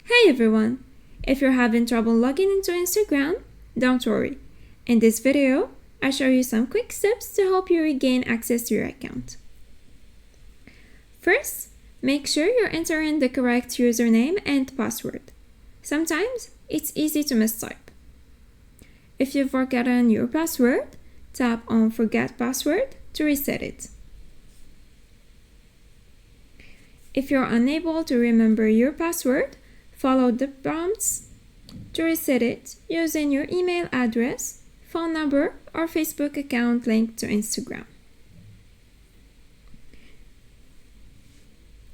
Hey everyone! If you're having trouble logging into Instagram, don't worry. In this video, I show you some quick steps to help you regain access to your account. First, make sure you're entering the correct username and password. Sometimes it's easy to mistype. If you've forgotten your password, tap on Forget Password to reset it. If you're unable to remember your password, follow the prompts to reset it using your email address, phone number, or Facebook account linked to Instagram.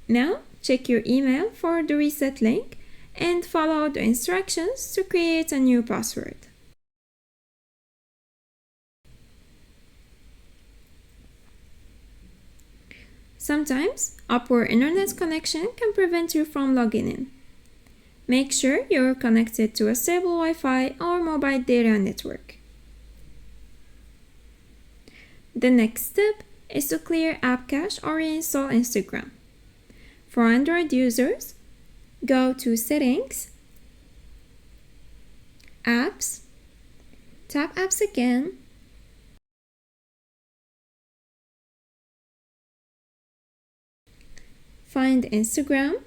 Now, check your email for the reset link and follow the instructions to create a new password. Sometimes, a poor internet connection can prevent you from logging in. Make sure you're connected to a stable Wi-Fi or mobile data network. The next step is to clear app cache or reinstall Instagram. For Android users, go to Settings, Apps, tap Apps again, find Instagram,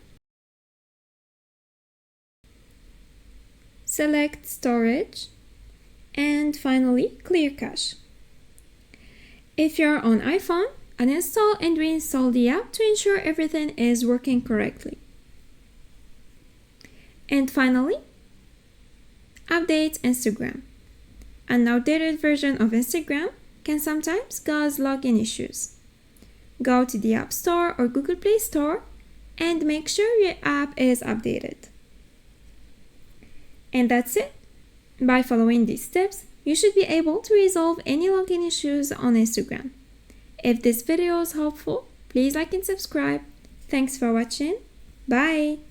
select Storage, and finally clear cache. If you're on iPhone, uninstall and reinstall the app to ensure everything is working correctly. And finally, update Instagram. An outdated version of Instagram can sometimes cause login issues. Go to the App Store or Google Play Store and make sure your app is updated. And that's it. By following these steps, you should be able to resolve any login issues on Instagram. If this video is helpful, please like and subscribe. Thanks for watching. Bye!